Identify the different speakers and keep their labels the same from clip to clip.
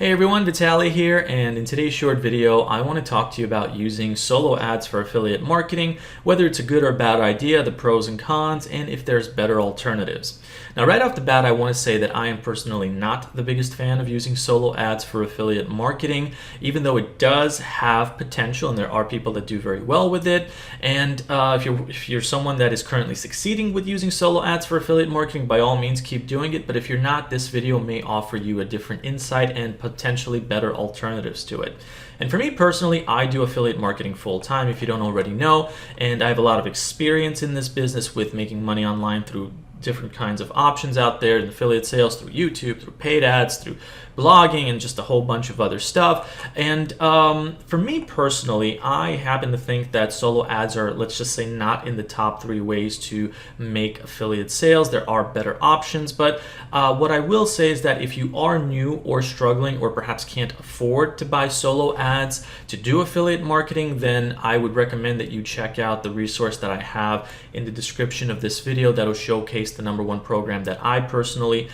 Speaker 1: Hey everyone, Vitaly here, and in today's short video, I want to talk to you about using solo ads for affiliate marketing, whether it's a good or bad idea, the pros and cons, and if there's better alternatives. Now, right off the bat, I want to say that I am personally not the biggest fan of using solo ads for affiliate marketing, even though it does have potential, and there are people that do very well with it. And if you're someone that is currently succeeding with using solo ads for affiliate marketing, by all means, keep doing it. But if you're not, this video may offer you a different insight and potentially better alternatives to it. And for me personally, I do affiliate marketing full time, if you don't already know, and I have a lot of experience in this business with making money online through different kinds of options out there in affiliate sales, through YouTube, through paid ads, through blogging, and just a whole bunch of other stuff. And for me personally, I happen to think that solo ads are, let's just say, not in the top 3 ways to make affiliate sales. There are better options, but what I will say is that if you are new or struggling or perhaps can't afford to buy solo ads to do affiliate marketing, then I would recommend that you check out the resource that I have in the description of this video that'll showcase the #1 program that I personally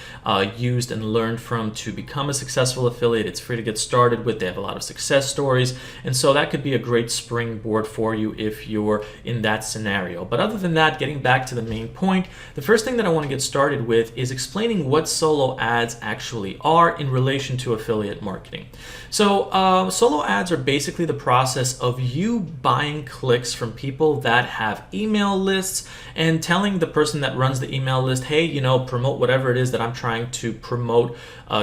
Speaker 1: used and learned from to become a successful affiliate. It's free to get started with. They have a lot of success stories, and so that could be a great springboard for you if you're in that scenario. But other than that, getting back to the main point, the first thing that I want to get started with is explaining what solo ads actually are in relation to affiliate marketing. So solo ads are basically the process of you buying clicks from people that have email lists and telling the person that runs the email list, hey, promote whatever it is that I'm trying to promote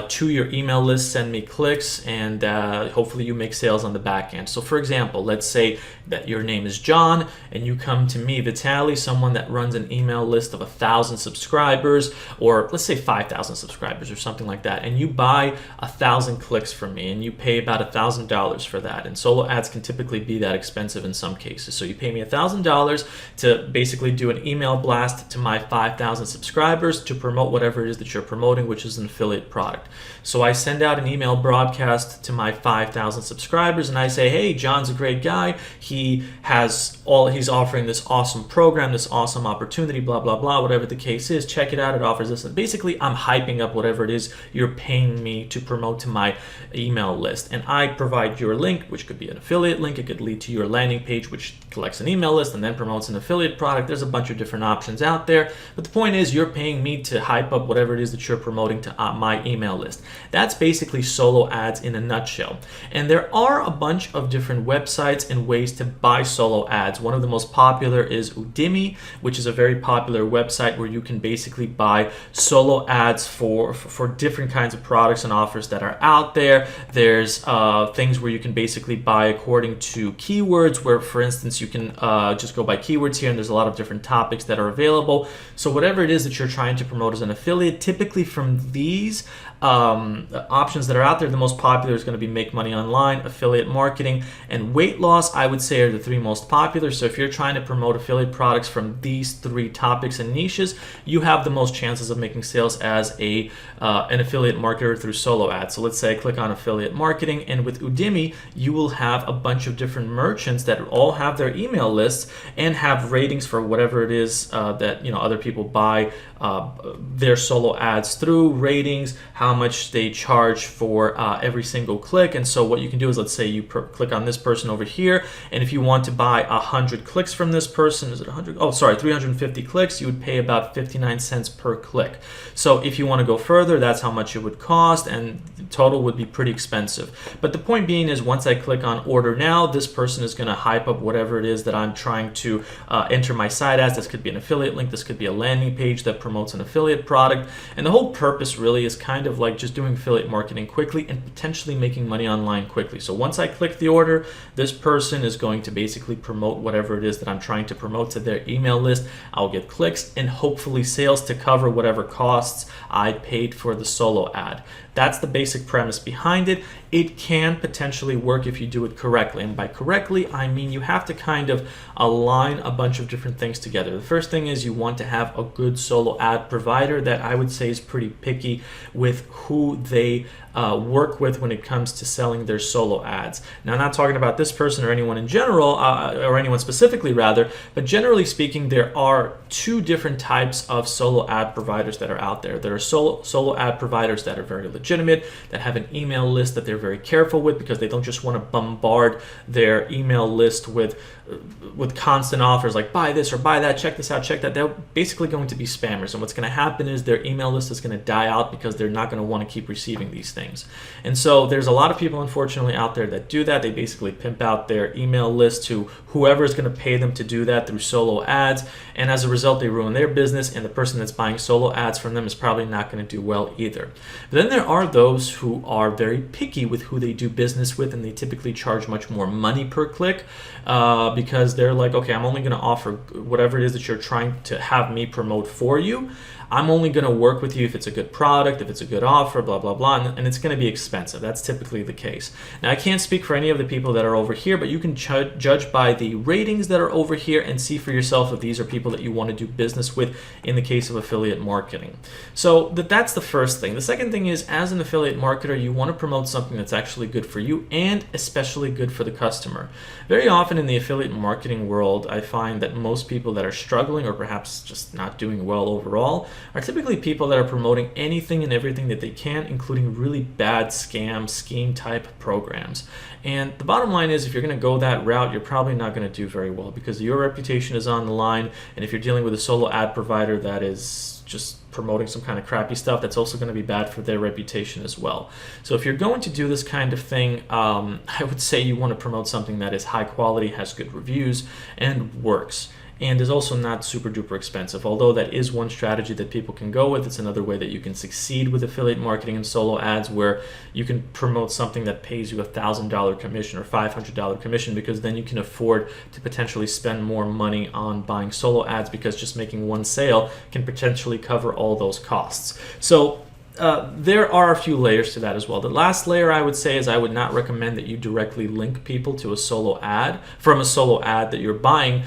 Speaker 1: to your email list, send me clicks, and hopefully you make sales on the back end. So for example, let's say that your name is John and you come to me, Vitaly, someone that runs an email list of 1,000 subscribers, or let's say 5,000 subscribers or something like that, and you buy 1,000 clicks from me and you pay about $1,000 for that. And solo ads can typically be that expensive in some cases. So you pay me $1,000 to basically do an email blast to my 5,000 subscribers to promote whatever it is that you're promoting, which is an affiliate product. So I send out an email broadcast to my 5,000 subscribers and I say, hey, John's a great guy. He's offering this awesome program, this awesome opportunity, blah, blah, blah, whatever the case is. Check it out. It offers this. And basically, I'm hyping up whatever it is you're paying me to promote to my email list. And I provide your link, which could be an affiliate link. It could lead to your landing page, which collects an email list and then promotes an affiliate product. There's a bunch of different options out there. But the point is, you're paying me to hype up whatever it is that you're promoting to my email list. That's basically solo ads in a nutshell. And there are a bunch of different websites and ways to buy solo ads. One of the most popular is Udemy, which is a very popular website where you can basically buy solo ads for different kinds of products and offers that are out there. There's things where you can basically buy according to keywords, where, for instance, you can just go by keywords here, and there's a lot of different topics that are available. So whatever it is that you're trying to promote as an affiliate, typically from these options that are out there, the most popular is going to be make money online, affiliate marketing, and weight loss, I would say, are the 3 most popular. So if you're trying to promote affiliate products from these 3 topics and niches, you have the most chances of making sales as an affiliate marketer through solo ads. So let's say I click on affiliate marketing, and with Udemy, you will have a bunch of different merchants that all have their email lists and have ratings for whatever it is that other people buy their solo ads through, ratings, how much they charge for every single click. And so what you can do is, let's say you click on this person over here, and if you want to buy 100 clicks from this person, is it 100? Oh, sorry, 350 clicks, you would pay about 59 cents per click. So if you want to go further, that's how much it would cost, and the total would be pretty expensive. But the point being is, once I click on order now, this person is going to hype up whatever it is that I'm trying to enter my site as. This could be an affiliate link, this could be a landing page that promotes an affiliate product, and the whole purpose really is kind of like just doing affiliate marketing quickly and potentially making money online quickly. So once I click the order, this person is going to basically promote whatever it is that I'm trying to promote to their email list. I'll get clicks and hopefully sales to cover whatever costs I paid for the solo ad. That's the basic premise behind it. It can potentially work if you do it correctly. And by correctly, I mean you have to kind of align a bunch of different things together. The first thing is you want to have a good solo ad provider that I would say is pretty picky with who they work with when it comes to selling their solo ads. Now, I'm not talking about this person or anyone in general, or anyone specifically rather, but generally speaking, there are two different types of solo ad providers that are out there. There are solo ad providers that are very legitimate, that have an email list that they're very careful with because they don't just want to bombard their email list with constant offers like buy this or buy that, check this out, check that. They're basically going to be spammers, and what's going to happen is their email list is going to die out because they're not going to want to keep receiving these things. And so there's a lot of people, unfortunately, out there that do that. They basically pimp out their email list to whoever is going to pay them to do that through solo ads, and as a result, they ruin their business, and the person that's buying solo ads from them is probably not going to do well either. But then there are those who are very picky with who they do business with, and they typically charge much more money per click because they're like, okay, I'm only going to offer whatever it is that you're trying to have me promote for you. I'm only going to work with you if it's a good product, if it's a good offer, blah, blah, blah, and it's going to be expensive. That's typically the case. Now, I can't speak for any of the people that are over here, but you can judge by the ratings that are over here and see for yourself if these are people that you want to do business with in the case of affiliate marketing. So that's the first thing. The second thing is, as an affiliate marketer, you want to promote something that's actually good for you and especially good for the customer. Very often in the affiliate marketing world, I find that most people that are struggling or perhaps just not doing well overall are typically people that are promoting anything and everything that they can, including really bad scheme type programs. And the bottom line is, if you're going to go that route, you're probably not going to do very well because your reputation is on the line. And if you're dealing with a solo ad provider that is just promoting some kind of crappy stuff, that's also going to be bad for their reputation as well. So if you're going to do this kind of thing, I would say you want to promote something that is high quality, has good reviews, and works, and is also not super duper expensive. Although that is one strategy that people can go with, it's another way that you can succeed with affiliate marketing and solo ads, where you can promote something that pays you $1,000 commission or $500 commission, because then you can afford to potentially spend more money on buying solo ads, because just making one sale can potentially cover all those costs. So there are a few layers to that as well. The last layer I would say is, I would not recommend that you directly link people to a solo ad from a solo ad that you're buying,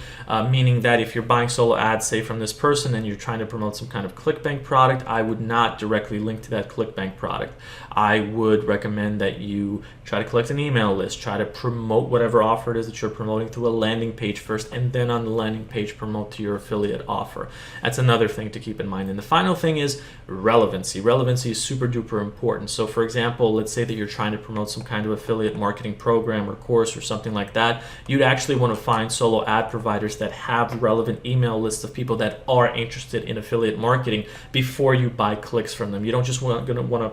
Speaker 1: meaning that if you're buying solo ads, say from this person, and you're trying to promote some kind of ClickBank product, I would not directly link to that ClickBank product. I would recommend that you try to collect an email list, try to promote whatever offer it is that you're promoting through a landing page first, and then on the landing page promote to your affiliate offer. That's another thing to keep in mind. And the final thing is relevancy. Relevancy is super duper important. So for example, let's say that you're trying to promote some kind of affiliate marketing program or course or something like that. You'd actually want to find solo ad providers that have relevant email lists of people that are interested in affiliate marketing before you buy clicks from them. You don't just want to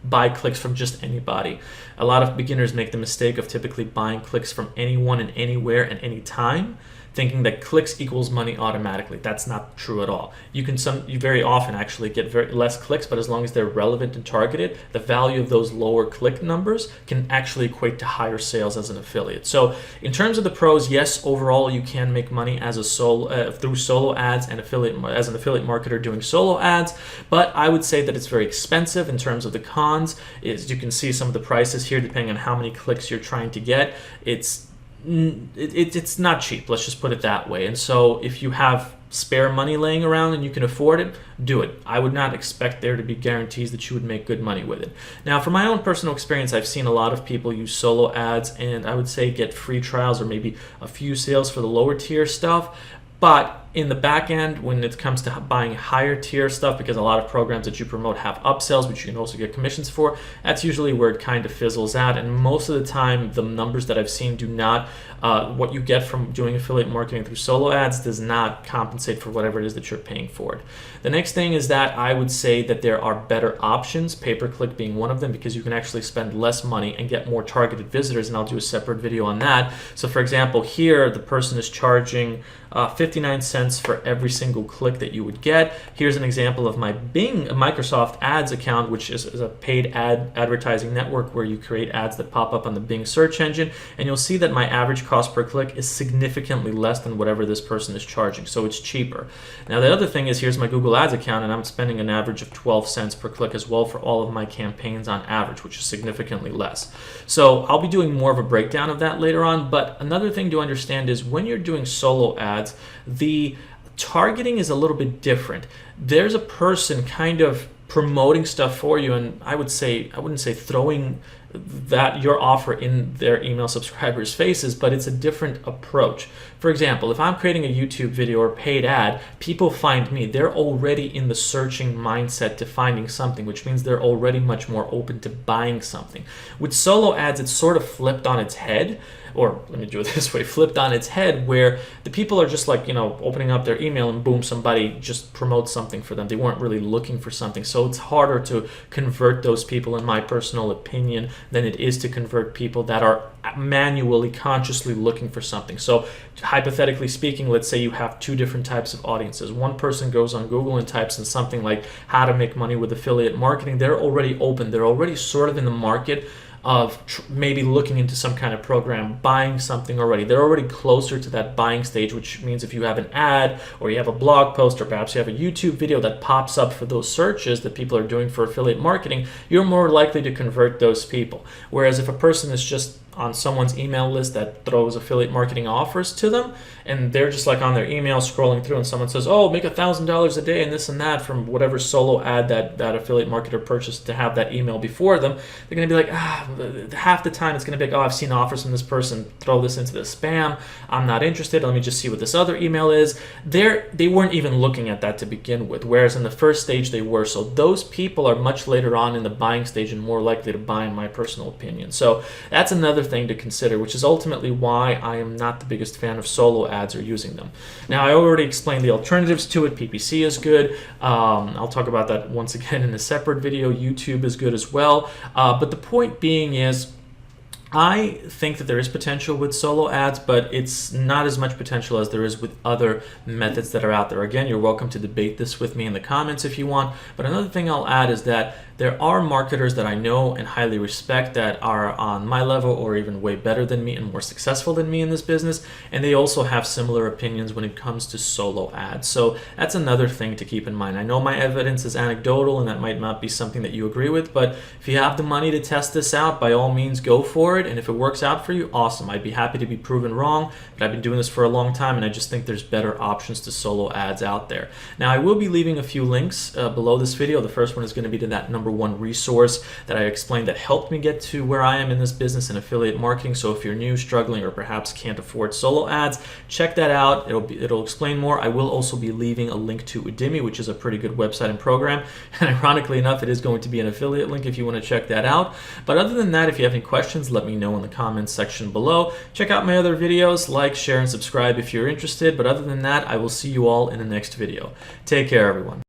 Speaker 1: buy clicks from just anybody. A lot of beginners make the mistake of typically buying clicks from anyone and anywhere and any time, thinking that clicks equals money automatically. That's not true at all. You very often actually get less clicks, but as long as they're relevant and targeted, the value of those lower click numbers can actually equate to higher sales as an affiliate. So in terms of the pros, yes, overall you can make money as a through solo ads and as an affiliate marketer doing solo ads, but I would say that it's very expensive. In terms of the cons, is you can see some of the prices here depending on how many clicks you're trying to get. It's not cheap, let's just put it that way. And so if you have spare money laying around and you can afford it, do it. I would not expect there to be guarantees that you would make good money with it. Now, from my own personal experience, I've seen a lot of people use solo ads and I would say get free trials or maybe a few sales for the lower tier stuff. But in the back end, when it comes to buying higher tier stuff, because a lot of programs that you promote have upsells, which you can also get commissions for, that's usually where it kind of fizzles out. And most of the time, the numbers that I've seen do not, what you get from doing affiliate marketing through solo ads does not compensate for whatever it is that you're paying for it. The next thing is that I would say that there are better options, pay-per-click being one of them, because you can actually spend less money and get more targeted visitors, and I'll do a separate video on that. So for example, here the person is charging 59 cents for every single click that you would get. Here's an example of my Bing Microsoft Ads account, which is a paid advertising network where you create ads that pop up on the Bing search engine, and you'll see that my average cost per click is significantly less than whatever this person is charging, so it's cheaper. Now the other thing is, here's my Google Ads account, and I'm spending an average of 12 cents per click as well for all of my campaigns on average, which is significantly less. So I'll be doing more of a breakdown of that later on, but another thing to understand is when you're doing solo ads, the targeting is a little bit different. There's a person kind of promoting stuff for you, and I wouldn't say throwing that your offer in their email subscribers' faces, but it's a different approach. For example, if I'm creating a YouTube video or paid ad, people find me. They're already in the searching mindset to finding something, which means they're already much more open to buying something. With solo ads, it's sort of flipped on its head, or let me do it this way, flipped on its head, where the people are just like, opening up their email and boom, somebody just promotes something for them. They weren't really looking for something. So it's harder to convert those people, in my personal opinion, than it is to convert people that are manually, consciously looking for something. So hypothetically speaking, let's say you have two different types of audiences. One person goes on Google and types in something like how to make money with affiliate marketing. They're already open. They're already sort of in the market of maybe looking into some kind of program, buying something already. They're already closer to that buying stage, which means if you have an ad or you have a blog post or perhaps you have a YouTube video that pops up for those searches that people are doing for affiliate marketing, you're more likely to convert those people. Whereas if a person is just on someone's email list that throws affiliate marketing offers to them, and they're just like on their email scrolling through, and someone says, oh, make $1,000 a day and this and that from whatever solo ad that affiliate marketer purchased to have that email before them, they're going to be like, half the time it's going to be like, oh, I've seen offers from this person, throw this into the spam, I'm not interested, let me just see what this other email is. They weren't even looking at that to begin with, whereas in the first stage they were. So those people are much later on in the buying stage and more likely to buy, in my personal opinion. So that's another thing to consider, which is ultimately why I am not the biggest fan of solo ads or using them. Now, I already explained the alternatives to it. PPC is good. I'll talk about that once again in a separate video. YouTube is good as well. But the point being is, I think that there is potential with solo ads, but it's not as much potential as there is with other methods that are out there. Again, you're welcome to debate this with me in the comments if you want. But another thing I'll add is that there are marketers that I know and highly respect that are on my level or even way better than me and more successful than me in this business, and they also have similar opinions when it comes to solo ads. So that's another thing to keep in mind. I know my evidence is anecdotal and that might not be something that you agree with, but if you have the money to test this out, by all means go for it. And if it works out for you, awesome. I'd be happy to be proven wrong, but I've been doing this for a long time and I just think there's better options to solo ads out there. Now, I will be leaving a few links below this video. The first one is going to be to that #1 resource that I explained that helped me get to where I am in this business in affiliate marketing. So if you're new, struggling, or perhaps can't afford solo ads, check that out. It'll explain more. I will also be leaving a link to Udemy, which is a pretty good website and program. And ironically enough, it is going to be an affiliate link if you want to check that out. But other than that, if you have any questions, let me know in the comments section below. Check out my other videos, like, share, and subscribe if you're interested. But other than that, I will see you all in the next video. Take care, everyone.